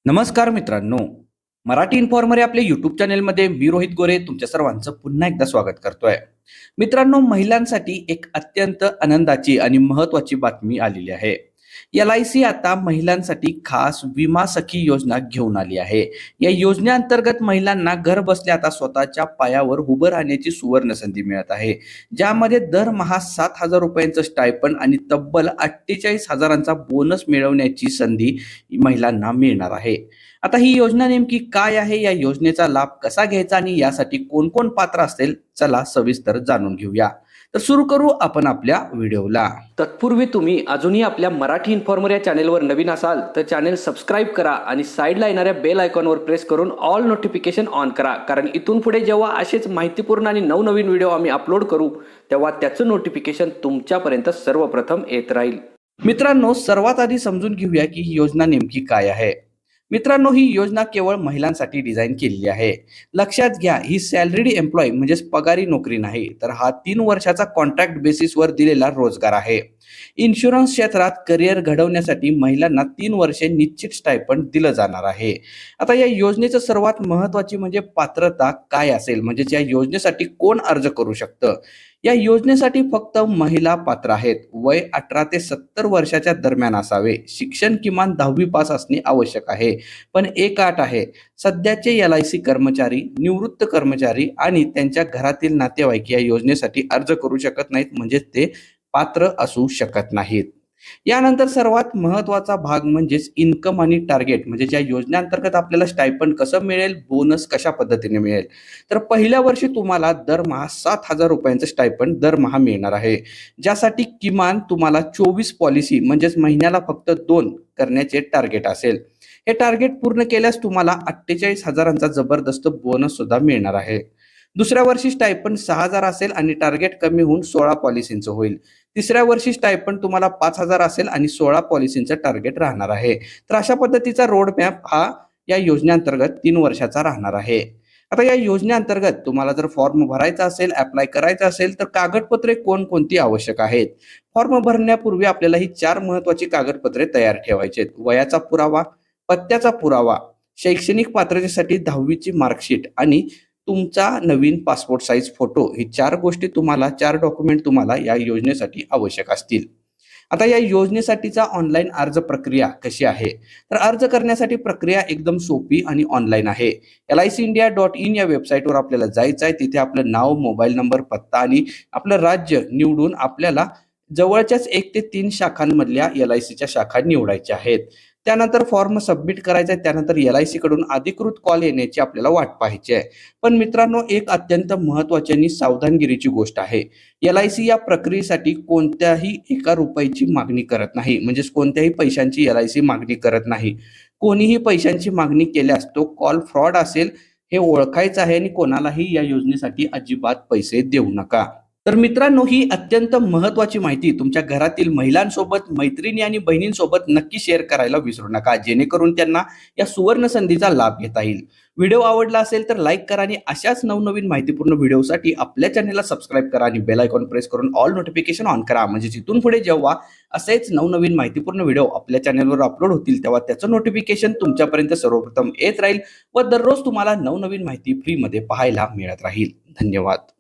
नमस्कार मित्रांनो, मराठी इन्फॉर्मर या आपल्या यूट्यूब चॅनेलमध्ये मी रोहित गोरे तुमच्या सर्वांचं पुन्हा एकदा स्वागत करतोय. मित्रांनो, महिलांसाठी एक अत्यंत आनंदाची आणि महत्त्वाची बातमी आलेली आहे. LIC आता महिलांसाठी खास विमा सखी योजना घेऊन आली आहे. या योजनेअंतर्गत महिलांना घर बसल्या आता स्वतःच्या पायावर उभं राहण्याची सुवर्ण संधी मिळत आहे. ज्यामध्ये दरमहा ₹7,000 स्टायपंड आणि तब्बल 48,000चा बोनस मिळवण्याची संधी महिलांना मिळणार आहे. आता ही योजना नेमकी काय आहे, या योजनेचा लाभ कसा घ्यायचा आणि यासाठी कोण कोण पात्र असेल, चला सविस्तर जाणून घेऊया. तर सुरू करू आपण आपल्या व्हिडिओला. तत्पूर्वी तुम्ही अजूनही आपल्या मराठी इन्फॉर्मर या चॅनेलवर नवीन असाल तर चॅनेल सबस्क्राईब करा आणि साईडला येणाऱ्या बेल आयकॉनवर प्रेस करून ऑल नोटिफिकेशन ऑन करा, कारण इथून पुढे जेव्हा असेच माहितीपूर्ण आणि नवनवीन व्हिडिओ आम्ही अपलोड करू तेव्हा त्याचं नोटिफिकेशन तुमच्यापर्यंत सर्वप्रथम येत राहील. मित्रांनो, सर्वात आधी समजून घेऊया की ही योजना नेमकी काय आहे. मित्रांनो, ही योजना केवळ महिलांसाठी डिझाईन केलेली आहे. लक्षात घ्या, ही सॅलरीड एम्प्लॉय म्हणजेच पगारी नोकरी नाही, तर हा 3 वर्षाचा कॉन्ट्रॅक्ट बेसिसवर दिलेला रोजगार आहे. इन्शुरन्स क्षेत्रात करिअर घडवण्यासाठी महिलांना 3 वर्षे निश्चित स्टायपंड दिलं जाणार आहे. आता या योजनेचं सर्वात महत्त्वाची म्हणजे पात्रता काय असेल, म्हणजेच या योजनेसाठी कोण अर्ज करू शकतं. या योजनेसाठी फक्त महिला पात्र आहेत. वय 18 ते 70 वर्षाच्या दरम्यान असावे. शिक्षण किमान 10वी पास असणे आवश्यक आहे. पण एक अट आहे, सध्याचे LIC कर्मचारी, निवृत्त कर्मचारी आणि त्यांच्या घरातील नातेवाईक या योजनेसाठी अर्ज करू शकत नाहीत, म्हणजे ते पात्र असू शकत नाहीत. यानंतर सर्वात महत्वाचा भाग म्हणजेच इन्कम आणि टार्गेट, म्हणजे ज्या योजनेअंतर्गत आपल्याला स्टायपंड कसं मिळेल, बोनस कशा पद्धतीने मिळेल. तर पहिल्या वर्षी तुम्हाला दरमहा ₹7,000 स्टायपंड दरमहा मिळणार आहे, ज्यासाठी किमान तुम्हाला 24 पॉलिसी म्हणजेच महिन्याला फक्त 2 करण्याचे टार्गेट असेल. हे टार्गेट पूर्ण केल्यास तुम्हाला 48,000चा जबरदस्त बोनस सुद्धा मिळणार आहे. दुसऱ्या वर्षी स्टायपंड 6,000 असेल आणि टार्गेट कमी होऊन 16 पॉलिसींचं होईल. तिसऱ्या वर्षी स्टायपंड तुम्हाला 5,000 असेल आणि 16 पॉलिसींचं टार्गेट राहणार आहे. तर अशा पद्धतीचा रोड मॅप हा या योजनेअंतर्गत 3 वर्षाचा राहणार आहे. आता या योजनेअंतर्गत तुम्हाला जर फॉर्म भरायचा असेल, अप्लाय करायचा असेल, तर कागदपत्रे कोणकोणती आवश्यक आहेत. फॉर्म भरण्यापूर्वी आपल्याला ही 4 महत्वाची कागदपत्रे तयार ठेवायची आहेत. वयाचा पुरावा, पत्त्याचा पुरावा, शैक्षणिक पात्रतेसाठी 10वीची मार्कशीट आणि तुमचा नवीन पासपोर्ट साईज फोटो. ही 4 गोष्टी तुम्हाला, 4 डॉक्युमेंट तुम्हाला या योजनेसाठी आवश्यक असतील. आता या योजनेसाठीचा ऑनलाईन अर्ज प्रक्रिया कशी आहे, तर अर्ज करण्यासाठी प्रक्रिया एकदम सोपी आणि ऑनलाईन आहे. LICindia.in या वेबसाईटवर आपल्याला जायचं आहे. तिथे आपलं नाव, मोबाईल नंबर, पत्ता आणि आपलं राज्य निवडून आपल्याला जवळच्याच 1 ते 3 शाखांमधल्या LICच्या शाखा निवडायच्या आहेत. त्यानंतर फॉर्म सबमिट करायचा आहे. त्यानंतर LIC कडून अधिकृत कॉल येण्याची आपल्याला वाट पाहायची आहे. पण मित्रांनो, एक अत्यंत महत्त्वाची आणि सावधानगिरीची गोष्ट आहे. LIC या प्रक्रियेसाठी कोणत्याही एका रुपयाची मागणी करत नाही, म्हणजेच कोणत्याही पैशांची LIC मागणी करत नाही. कोणीही पैशांची मागणी केल्यास तो कॉल फ्रॉड असेल, हे ओळखायचं आहे आणि कोणालाही या योजनेसाठी अजिबात पैसे देऊ नका. तर मित्रांनो, ही अत्यंत महत्त्वाची माहिती तुमच्या घरातील महिलांसोबत, मैत्रिणी आणि बहिणींसोबत नक्की शेअर करायला विसरू नका, जेणेकरून त्यांना या सुवर्ण संधीचा लाभ घेता येईल. व्हिडिओ आवडला असेल तर लाईक करा आणि अशाच नवनवीन माहितीपूर्ण व्हिडिओसाठी आपल्या चॅनेलला सबस्क्राईब करा आणि बेल आयकॉन प्रेस करून ऑल नोटिफिकेशन ऑन करा, म्हणजे तिथून पुढे जेव्हा असेच नवनवीन माहितीपूर्ण व्हिडिओ आपल्या चॅनेलवर अपलोड होतील तेव्हा त्याचं नोटिफिकेशन तुमच्यापर्यंत सर्वप्रथम येत राहील व दररोज तुम्हाला नवनवीन माहिती फ्रीमध्ये पाहायला मिळत राहील. धन्यवाद.